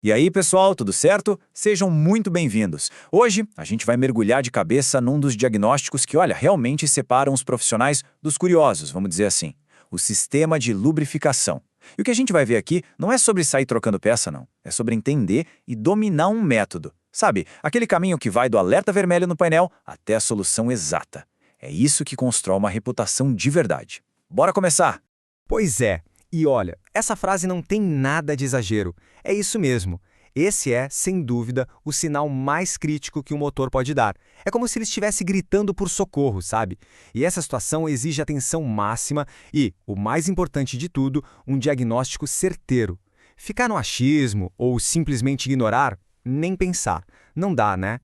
E aí, pessoal, tudo certo? Sejam muito bem-vindos. Hoje, a gente vai mergulhar de cabeça num dos diagnósticos que, olha, realmente separam os profissionais dos curiosos, vamos dizer assim. O sistema de lubrificação. E o que a gente vai ver aqui não é sobre sair trocando peça, não. É sobre entender e dominar um método. Sabe, aquele caminho que vai do alerta vermelho no painel até a solução exata. É isso que constrói uma reputação de verdade. Bora começar! Pois é. E olha, essa frase não tem nada de exagero. É isso mesmo. Esse é, sem dúvida, o sinal mais crítico que um motor pode dar. É como se ele estivesse gritando por socorro, sabe? E essa situação exige atenção máxima e, o mais importante de tudo, um diagnóstico certeiro. Ficar no achismo ou simplesmente ignorar, nem pensar. Não dá, né?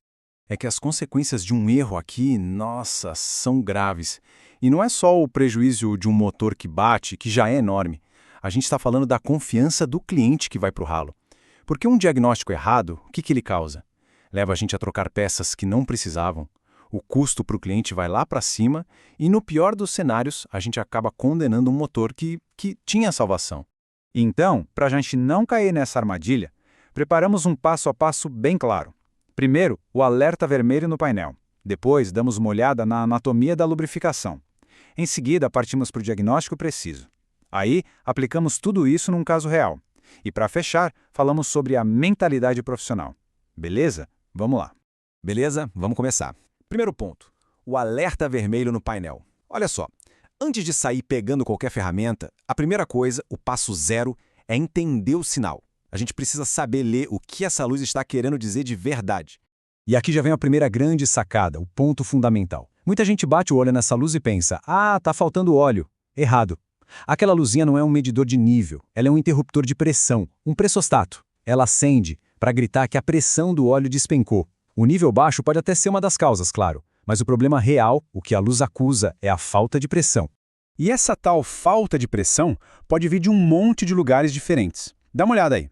É que as consequências de um erro aqui, nossa, são graves. E não é só o prejuízo de um motor que bate, que já é enorme. A gente está falando da confiança do cliente que vai para o ralo. Porque um diagnóstico errado, o que ele causa? Leva a gente a trocar peças que não precisavam. O custo para o cliente vai lá para cima e, no pior dos cenários, a gente acaba condenando um motor que tinha salvação. Então, para a gente não cair nessa armadilha, preparamos um passo a passo bem claro. Primeiro, o alerta vermelho no painel. Depois, damos uma olhada na anatomia da lubrificação. Em seguida, partimos para o diagnóstico preciso. Aí, aplicamos tudo isso num caso real. E para fechar, falamos sobre a mentalidade profissional. Beleza? Vamos lá. Beleza? Vamos começar. Primeiro ponto, o alerta vermelho no painel. Olha só, antes de sair pegando qualquer ferramenta, a primeira coisa, o passo zero, é entender o sinal. A gente precisa saber ler o que essa luz está querendo dizer de verdade. E aqui já vem a primeira grande sacada, o ponto fundamental. Muita gente bate o olho nessa luz e pensa, tá faltando óleo. Errado. Aquela luzinha não é um medidor de nível, ela é um interruptor de pressão, um pressostato. Ela acende para gritar que a pressão do óleo despencou. O nível baixo pode até ser uma das causas, claro, mas o problema real, o que a luz acusa, é a falta de pressão. E essa tal falta de pressão pode vir de um monte de lugares diferentes. Dá uma olhada aí.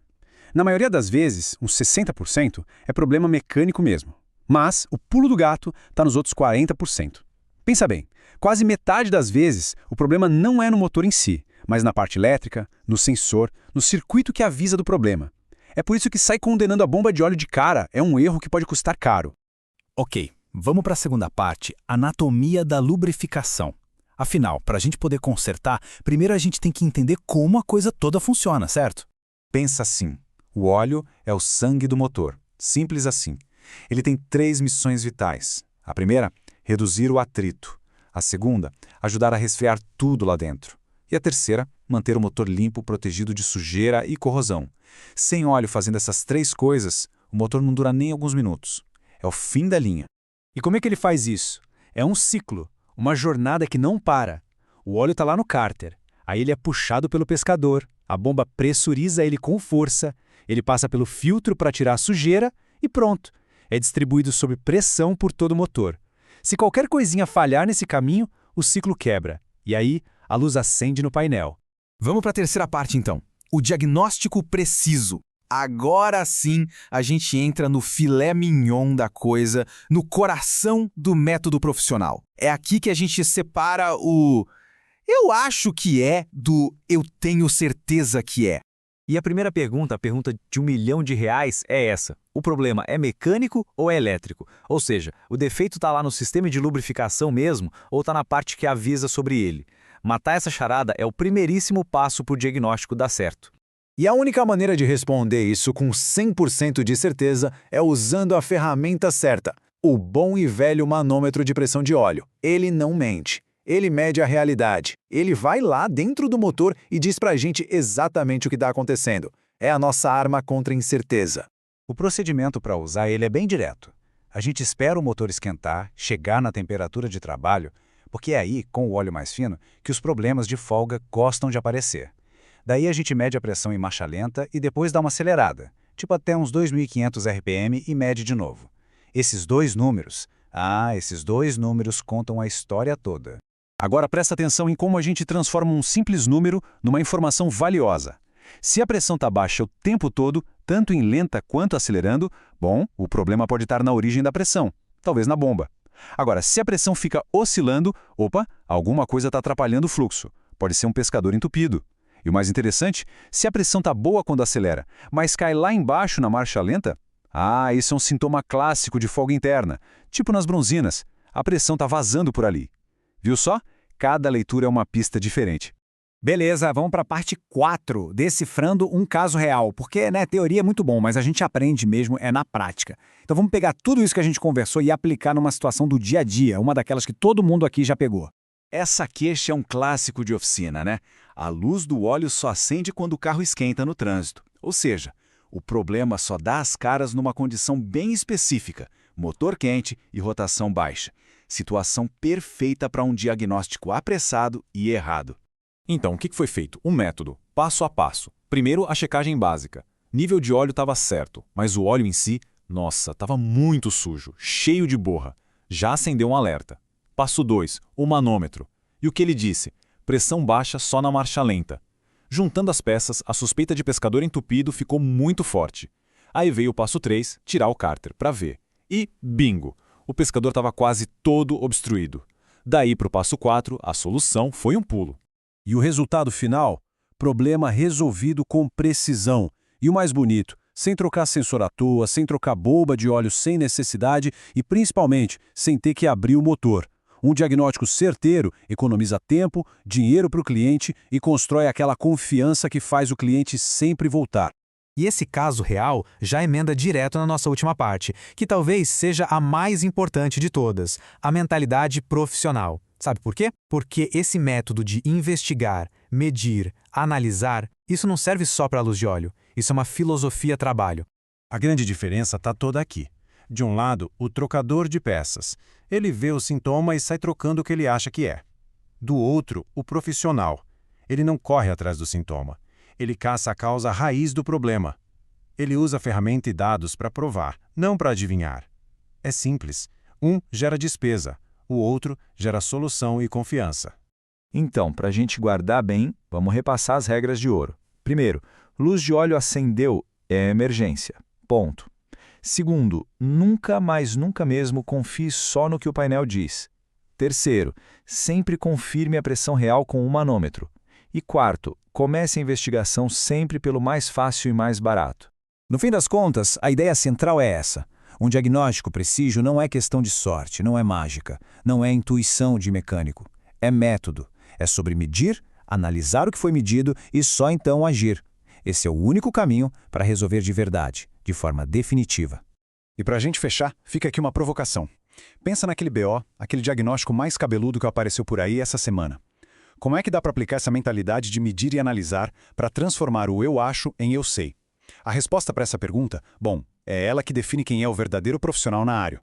Na maioria das vezes, uns 60%, é problema mecânico mesmo. Mas o pulo do gato está nos outros 40%. Pensa bem, quase metade das vezes o problema não é no motor em si, mas na parte elétrica, no sensor, no circuito que avisa do problema. É por isso que sair condenando a bomba de óleo de cara é um erro que pode custar caro. Ok, vamos para a segunda parte, anatomia da lubrificação. Afinal, para a gente poder consertar, primeiro a gente tem que entender como a coisa toda funciona, certo? Pensa assim, o óleo é o sangue do motor, simples assim. Ele tem 3 missões vitais. A primeira, reduzir o atrito. A segunda, ajudar a resfriar tudo lá dentro. E a terceira, manter o motor limpo, protegido de sujeira e corrosão. Sem óleo fazendo essas 3 coisas, o motor não dura nem alguns minutos. É o fim da linha. E como é que ele faz isso? É um ciclo, uma jornada que não para. O óleo está lá no cárter, aí ele é puxado pelo pescador, a bomba pressuriza ele com força, ele passa pelo filtro para tirar a sujeira e pronto. É distribuído sob pressão por todo o motor. Se qualquer coisinha falhar nesse caminho, o ciclo quebra. E aí, a luz acende no painel. Vamos para a terceira parte, então. O diagnóstico preciso. Agora sim, a gente entra no filé mignon da coisa, no coração do método profissional. É aqui que a gente separa o "eu acho que é" do "eu tenho certeza que é". E a primeira pergunta, a pergunta de R$1 milhão, é essa. O problema é mecânico ou é elétrico? Ou seja, o defeito está lá no sistema de lubrificação mesmo ou está na parte que avisa sobre ele? Matar essa charada é o primeiríssimo passo para o diagnóstico dar certo. E a única maneira de responder isso com 100% de certeza é usando a ferramenta certa, o bom e velho manômetro de pressão de óleo. Ele não mente. Ele mede a realidade. Ele vai lá dentro do motor e diz pra gente exatamente o que está acontecendo. É a nossa arma contra a incerteza. O procedimento para usar ele é bem direto. A gente espera o motor esquentar, chegar na temperatura de trabalho, porque é aí, com o óleo mais fino, que os problemas de folga gostam de aparecer. Daí a gente mede a pressão em marcha lenta e depois dá uma acelerada, tipo até uns 2.500 RPM e mede de novo. Esses dois números contam a história toda. Agora presta atenção em como a gente transforma um simples número numa informação valiosa. Se a pressão está baixa o tempo todo, tanto em lenta quanto acelerando, bom, o problema pode estar na origem da pressão, talvez na bomba. Agora, se a pressão fica oscilando, alguma coisa está atrapalhando o fluxo. Pode ser um pescador entupido. E o mais interessante, se a pressão está boa quando acelera, mas cai lá embaixo na marcha lenta, isso é um sintoma clássico de folga interna, tipo nas bronzinas. A pressão está vazando por ali. Viu só? Cada leitura é uma pista diferente. Beleza, vamos para a parte 4, decifrando um caso real, porque, teoria é muito bom, mas a gente aprende mesmo na prática. Então vamos pegar tudo isso que a gente conversou e aplicar numa situação do dia a dia, uma daquelas que todo mundo aqui já pegou. Essa queixa é um clássico de oficina, né? A luz do óleo só acende quando o carro esquenta no trânsito. Ou seja, o problema só dá as caras numa condição bem específica, motor quente e rotação baixa. Situação perfeita para um diagnóstico apressado e errado. Então, o que foi feito? Um método, passo a passo. Primeiro, a checagem básica. Nível de óleo estava certo, mas o óleo em si, nossa, estava muito sujo, cheio de borra. Já acendeu um alerta. Passo 2, o manômetro. E o que ele disse? Pressão baixa só na marcha lenta. Juntando as peças, a suspeita de pescador entupido ficou muito forte. Aí veio o passo 3, tirar o cárter para ver. E bingo! O pescador estava quase todo obstruído. Daí para o passo 4, a solução foi um pulo. E o resultado final? Problema resolvido com precisão. E o mais bonito, sem trocar sensor à toa, sem trocar bomba de óleo sem necessidade e, principalmente, sem ter que abrir o motor. Um diagnóstico certeiro economiza tempo, dinheiro para o cliente e constrói aquela confiança que faz o cliente sempre voltar. E esse caso real já emenda direto na nossa última parte, que talvez seja a mais importante de todas, a mentalidade profissional. Sabe por quê? Porque esse método de investigar, medir, analisar, isso não serve só para a luz de óleo. Isso é uma filosofia trabalho. A grande diferença está toda aqui. De um lado, o trocador de peças. Ele vê o sintoma e sai trocando o que ele acha que é. Do outro, o profissional. Ele não corre atrás do sintoma. Ele caça a causa raiz do problema. Ele usa ferramenta e dados para provar, não para adivinhar. É simples. Um gera despesa. O outro gera solução e confiança. Então, para a gente guardar bem, vamos repassar as regras de ouro. Primeiro, luz de óleo acendeu é emergência. Ponto. Segundo, nunca, mas nunca mesmo confie só no que o painel diz. Terceiro, sempre confirme a pressão real com um manômetro. E quarto, comece a investigação sempre pelo mais fácil e mais barato. No fim das contas, a ideia central é essa. Um diagnóstico preciso não é questão de sorte, não é mágica, não é intuição de mecânico. É método. É sobre medir, analisar o que foi medido e só então agir. Esse é o único caminho para resolver de verdade, de forma definitiva. E para a gente fechar, fica aqui uma provocação. Pensa naquele BO, aquele diagnóstico mais cabeludo que apareceu por aí essa semana. Como é que dá para aplicar essa mentalidade de medir e analisar para transformar o eu acho em eu sei? A resposta para essa pergunta, é ela que define quem é o verdadeiro profissional na área.